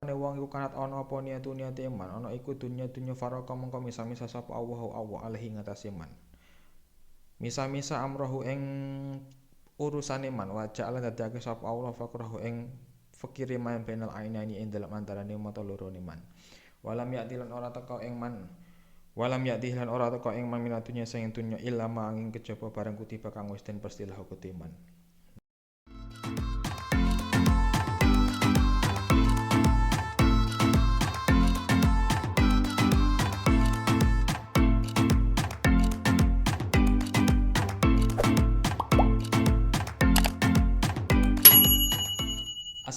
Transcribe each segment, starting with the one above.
Ne wong iku kanat ana apa niate man ana iku dunya faraka mengko misa-misa sapa Allah alaihi ngatasi man misa-misa amrohu ing urusane man wa ja'ala dadake sapa Allah fakrahu ing fikire man bainal ainaini ing dalem antarane mata loro ne man walam ya'ti lan ora teka ing man walam ya'ti lan ora teka ing man minatunya sing dunya illa ma angin kejaba barang kutiba kang wis den pastilah kutiman.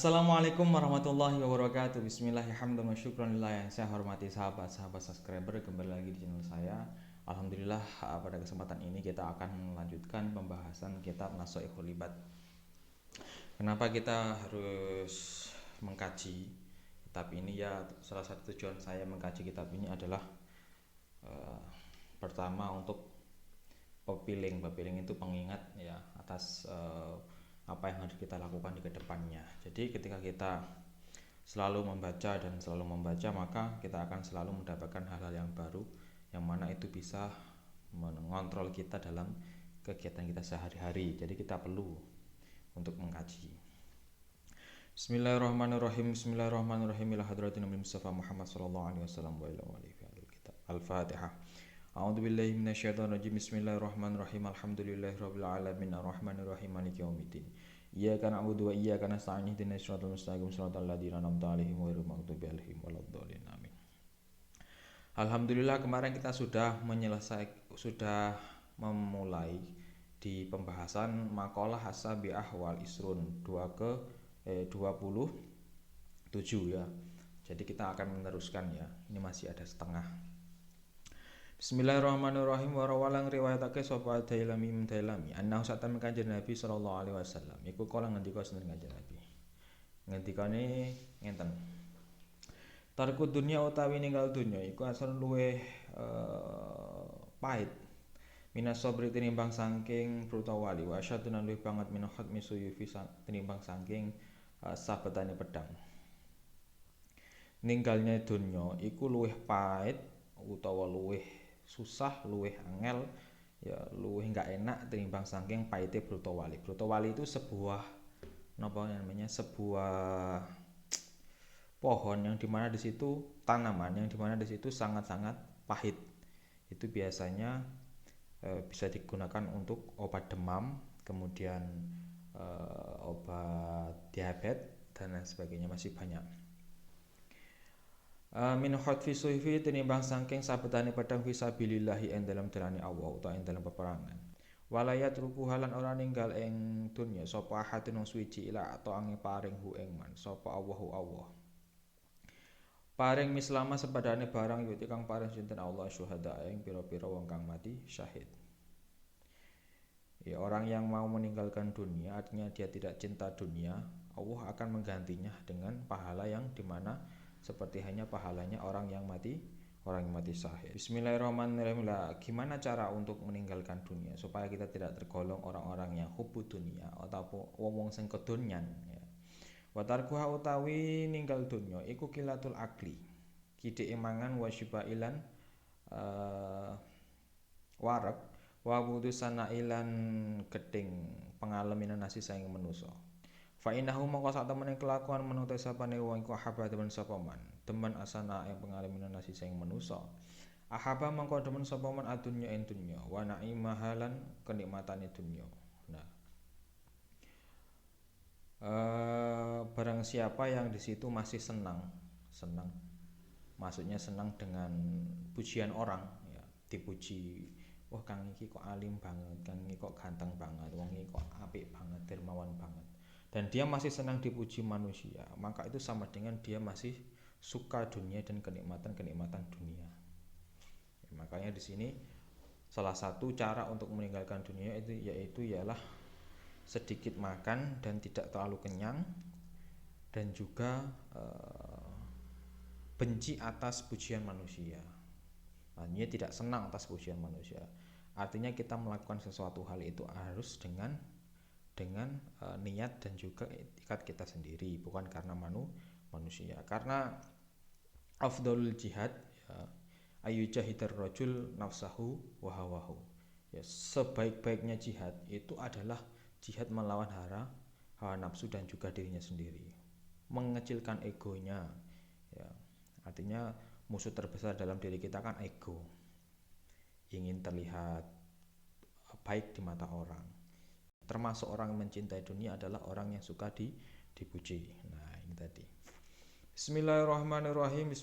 Assalamualaikum warahmatullahi wabarakatuh. Bismillahirrahmanirrahim. Syukranillah yang saya hormati sahabat-sahabat subscriber, kembali lagi di channel saya. Alhamdulillah, pada kesempatan ini kita akan melanjutkan pembahasan kitab Nashaikhul Ibad. Kenapa kita harus mengkaji kitab ini? Ya, salah satu tujuan saya mengkaji kitab ini adalah pertama untuk pepiling itu pengingat ya atas apa yang harus kita lakukan di kedepannya. Jadi ketika kita selalu membaca maka kita akan selalu mendapatkan hal-hal yang baru yang mana itu bisa mengontrol kita dalam kegiatan kita sehari-hari. Jadi kita perlu untuk mengkaji. Bismillahirrahmanirrahim. Ila hadratin Nabi Mustafa Muhammad sallallahu alaihi wasallam wa ila alihi kitab. Al-Fatihah. A'udzu billahi minasyaitonir rajim. Bismillahirrahmanirrahim. Alhamdulillahirabbil alamin arrahmanirrahim maliki yaumiddin. Iyyaka na'budu wa iyyaka nasta'in ihdinas siratal mustaqim siratal ladzina an'amta 'alaihim ghairil maghdubi 'alaihim waladdallin. Amin. Alhamdulillah kemarin kita sudah memulai di pembahasan maqalah as-sabi'ah wal isrun 27 ya. Jadi kita akan meneruskan ya. Ini masih ada setengah. Bismillahirrahmanirrahim. Warawalang riwayatake sapa Dailami annahu satam kanjeng Nabi sallallahu alaihi wasallam iku kala ngendika seneng kanjeng Nabi. Ngendikane ngenten. Tarku dunya utawi ninggal dunya iku asal luweh pahit. Minas sabri tinimbang saking prutawali wa syadun luwih banget min khatmi suyufi tinimbang saking sabetane pedang. Ninggalnya dunya iku luwih pahit utawa luwih susah, luwih angel, ya luwih enggak enak tinimbang saking pahite brutawali. Brutawali itu sebuah sebuah pohon yang dimana di situ tanaman yang dimana di situ sangat-sangat pahit. Itu biasanya bisa digunakan untuk obat demam, kemudian obat diabetes dan lain sebagainya, masih banyak. Min khatfi suhfi tinimbang saking sabetane pedang fisabilillahi ing dalam dalane Allah utawa ing dalam peperangan. Walayat ruku halan ora ninggal ing dunya sapa ahadun suwiji ila atau angin paring hu ing man sapa Allahu Allah. Paring mislama sepadane barang yuti kang paring sinten Allah syuhada ing pira-pira wong kang mati syahid. Ya, orang yang mau meninggalkan dunia artinya dia tidak cinta dunia, Allah akan menggantinya dengan pahala yang dimana seperti hanya pahalanya orang yang mati syahid. Bismillahirrahmanirrahim. Gimana cara untuk meninggalkan dunia supaya kita tidak tergolong orang-orang yang hubbu dunia atau wong sing kedonyan ya. Wa tarkuha utawi ninggal dunia iku kilatul akli. Kidike mangan wa syibailan wareg wa wudusana ilan geding pengaleminan nasi saing manusa. Fa innahu mongko sak temene kelakuan menuti sapane wong iku ahaba demen sapa man demen asana ing pengalaman nasi sing manusa ahaba mongko demen sapa man adunya ing dunya wa naimahalan kenikmatane dunya. Nah, barang siapa yang di situ masih senang maksudnya senang dengan pujian orang ya, dipuji, wah kang iki kok alim banget, kang iki kok ganteng banget, wong iki kok apik banget, dermawan banget, dan dia masih senang dipuji manusia, maka itu sama dengan dia masih suka dunia dan kenikmatan dunia. Ya, makanya di sini salah satu cara untuk meninggalkan dunia itu ialah sedikit makan dan tidak terlalu kenyang, dan juga benci atas pujian manusia. Artinya tidak senang atas pujian manusia. Artinya kita melakukan sesuatu hal itu harus dengan niat dan juga etikat kita sendiri, bukan karena manusia. Karena afdhalul jihad ya, ayu jahidar rajul nafsahu wa hawahu. Ya, sebaik-baiknya jihad itu adalah jihad melawan hawa nafsu dan juga dirinya sendiri. Mengecilkan egonya. Ya, artinya musuh terbesar dalam diri kita kan ego. Ingin terlihat baik di mata orang. Termasuk orang yang mencintai dunia adalah orang yang suka dipuji. Nah, ini tadi. Bismillahirrahmanirrahim.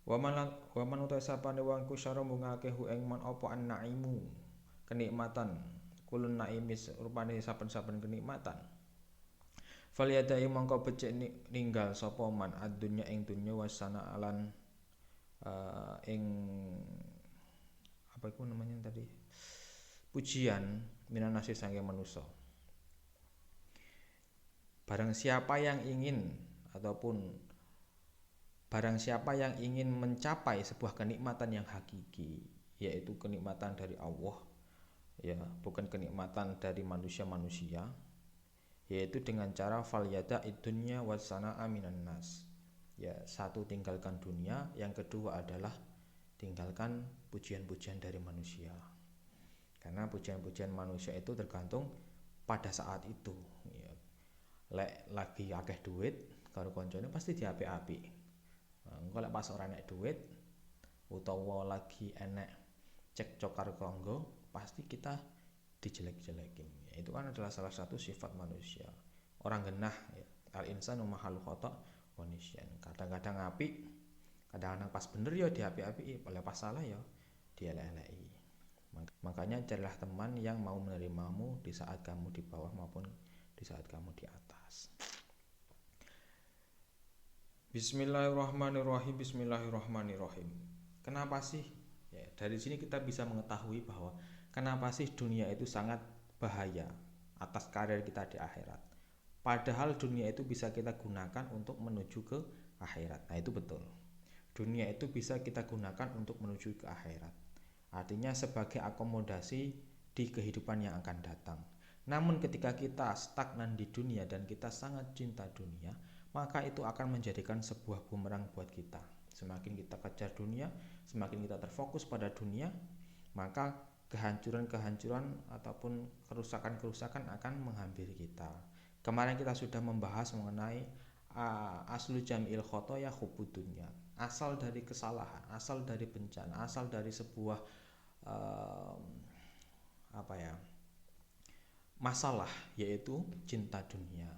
Wa man uta sapane wong ku syara mungake hu ing man apa an-naimu. Kenikmatan. Kulun naimis rupane saben-saben kenikmatan. Faliyadai mongko becik ninggal sapa man ad-dunya ing dunya wasana alan ing apa itu namanya tadi? Pujian minanasi sange manusa. Barang siapa yang ingin mencapai sebuah kenikmatan yang hakiki, yaitu kenikmatan dari Allah, ya, bukan kenikmatan dari manusia-manusia, yaitu dengan cara falyada idunya wasana'a minan nas. Ya, satu tinggalkan dunia, yang kedua adalah tinggalkan pujian-pujian dari manusia. Karena pujian-pujian manusia itu tergantung pada saat itu. Ya. Lek lagi akeh duit, karo koncone pasti diapik-apik. Engko lek pas ora enek duit utawa lagi enek cekcok karo tangga, pasti kita dijelek-jelekin. Ya, itu kan adalah salah satu sifat manusia. Orang genah, ya. Al-insanu mahalul khata' wa nisyan. Kadang-kadang apik, kadang-kadang pas bener ya diapik-apiki, pas salah ya dielek-eleki. Makanya carilah teman yang mau menerimamu di saat kamu di bawah maupun di saat kamu di atas. Bismillahirrahmanirrahim. Bismillahirrahmanirrahim. Kenapa sih? Ya, dari sini kita bisa mengetahui bahwa kenapa sih dunia itu sangat bahaya atas karir kita di akhirat. Padahal dunia itu bisa kita gunakan untuk menuju ke akhirat. Nah, itu betul. Dunia itu bisa kita gunakan untuk menuju ke akhirat. Artinya sebagai akomodasi di kehidupan yang akan datang. Namun ketika kita stagnan di dunia dan kita sangat cinta dunia, maka itu akan menjadikan sebuah bumerang buat kita. Semakin kita kejar dunia, semakin kita terfokus pada dunia, maka kehancuran-kehancuran ataupun kerusakan-kerusakan akan menghampiri kita. Kemarin kita sudah membahas mengenai aslu jam'il khotoya hubbud dunya. Asal dari kesalahan, asal dari bencana, asal dari sebuah masalah, yaitu cinta dunia.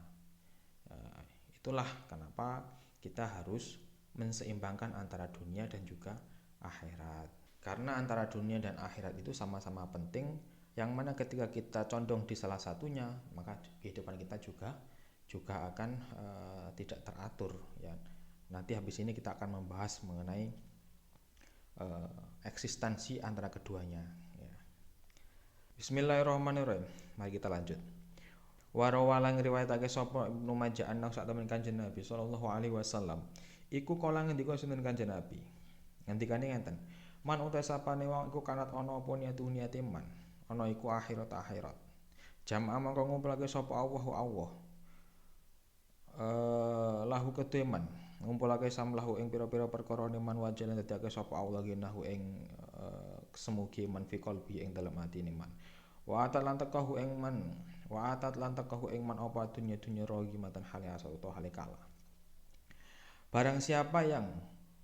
Itulah kenapa kita harus menseimbangkan antara dunia dan juga akhirat. Karena antara dunia dan akhirat itu sama-sama penting, yang mana ketika kita condong di salah satunya, maka kehidupan kita juga akan tidak teratur, ya. Nanti habis ini kita akan membahas mengenai eksistensi antara keduanya, ya. Bismillahirrahmanirrahim. Mari kita lanjut. Warawalang riwayatake sapa Ibnu Majah ana sak temen Kanjeng Nabi sallallahu alaihi wasallam. Iku kala ngendika sinten Kanjeng Nabi. Ngendikane ngenten. Man uta sapane wong iku kanat ana apa niate man. Ana iku akhirat. Jamaah mangko ngumpulake sapa Allah. Lahu kedue man. Ngumpulake samlahu ing pira-pira perkara man wajah lan dadake sapa Allah ginahu ing semugi man fi qalbi ing dalem atine man. Wa atat lan tekahu ing man apa dunya rogi matan hale asa utawa hale kala. Barang siapa yang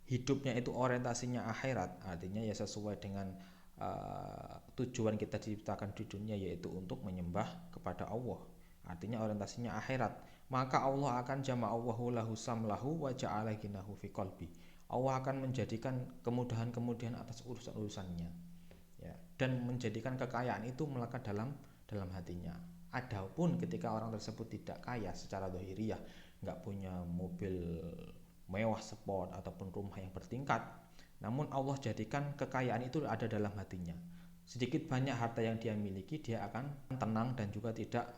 hidupnya itu orientasinya akhirat, artinya ya sesuai dengan tujuan kita diciptakan di dunia, yaitu untuk menyembah kepada Allah. Artinya orientasinya akhirat, maka Allah akan jama'allahu lahu samlahu wa ja'ala ginahu fi qalbi. Allah akan menjadikan kemudahan-kemudahan atas urusan-urusannya, ya, dan menjadikan kekayaan itu melekat dalam hatinya. Adapun ketika orang tersebut tidak kaya secara zahiriyah, nggak punya mobil mewah sport ataupun rumah yang bertingkat, namun Allah jadikan kekayaan itu ada dalam hatinya. Sedikit banyak harta yang dia miliki, dia akan tenang dan juga tidak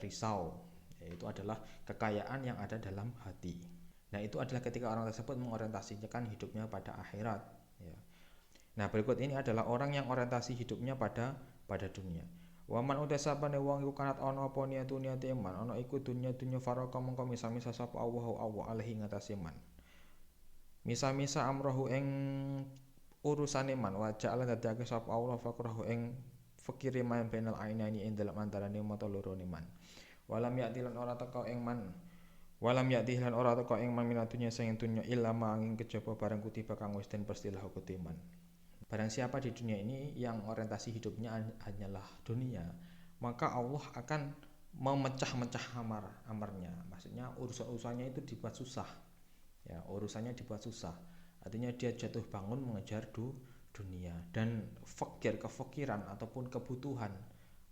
risau. Itu adalah kekayaan yang ada dalam hati. Nah, itu adalah ketika orang tersebut mengorientasikan hidupnya pada akhirat, ya. Nah, berikut ini adalah orang yang orientasi hidupnya pada dunia. Waman uta sapane wong iku kanat ana apa niate man ana iku dunya faraka mongko misa-misa sapa Allah alaihi ngatasi man. Misa-misa amrohu ing urusane man wa ja'ala dadake sapa Allah fakrahu ing fikire man bainal ainaini ing dalem antarané mata loro ne man. Walam ya'ti lan ora teka ing man. Walam ya'ti lan ora teka ing man minatunya sing dunya illa ma angin kejaba barang kutiba kang wis den pastilah kutiman. Barang siapa di dunia ini yang orientasi hidupnya hanyalah dunia, maka Allah akan memecah-mecah amarnya. Maksudnya urusannya itu dibuat susah. Ya, urusannya dibuat susah. Artinya dia jatuh bangun mengejar dunia dan kefikiran ataupun kebutuhan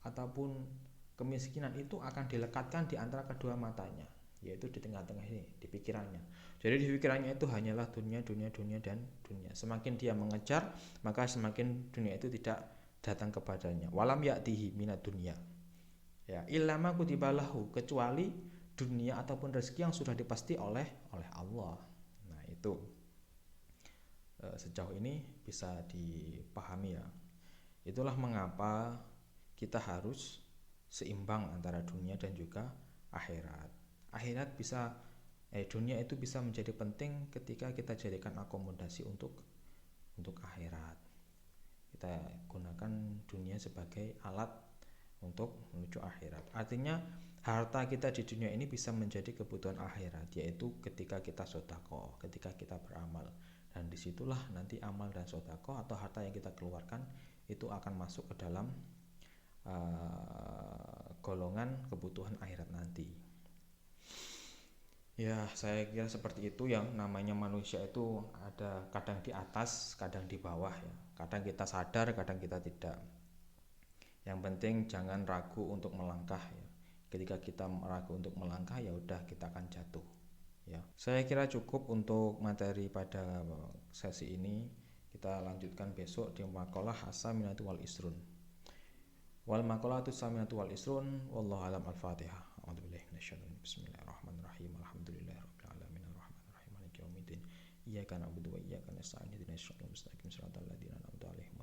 ataupun kemiskinan itu akan dilekatkan di antara kedua matanya, yaitu di tengah-tengah ini, di pikirannya. Jadi di pikirannya itu hanyalah dunia dan dunia. Semakin dia mengejar, maka semakin dunia itu tidak datang kepadanya. Walam ya'tihi minad dunya. Ya, illama kutibalahu, kecuali dunia ataupun rezeki yang sudah dipasti oleh Allah. Nah, itu sejauh ini bisa dipahami ya. Itulah mengapa kita harus seimbang antara dunia dan juga akhirat. Dunia itu bisa menjadi penting ketika kita jadikan akomodasi untuk akhirat. Kita gunakan dunia sebagai alat untuk menuju akhirat. Artinya harta kita di dunia ini bisa menjadi kebutuhan akhirat, yaitu ketika kita sedekah, ketika kita beramal. Dan disitulah nanti amal dan sedekah atau harta yang kita keluarkan itu akan masuk ke dalam golongan kebutuhan akhirat nanti. Ya, saya kira seperti itu. Yang namanya manusia itu ada kadang di atas, kadang di bawah ya. Kadang kita sadar, kadang kita tidak. Yang penting jangan ragu untuk melangkah ya. Ketika kita ragu untuk melangkah, ya udah kita akan jatuh. Ya, saya kira cukup untuk materi pada sesi ini. Kita lanjutkan besok di maqalah as-saminatu wal isrun. Wal maqalatu as-saminatu wal isrun wallahu alam. Al-Fatihah. A'udzubillahi minasyaitonir rajim. Bismillahirrahmanirrahim. Alhamdulillahirabbil alamin arrahmanir rahim maliki yaumiddin. Iyyaka na'budu wa iyyaka nasta'in ihdinas siratal mustaqim siratal ladzina an'amta 'alaihim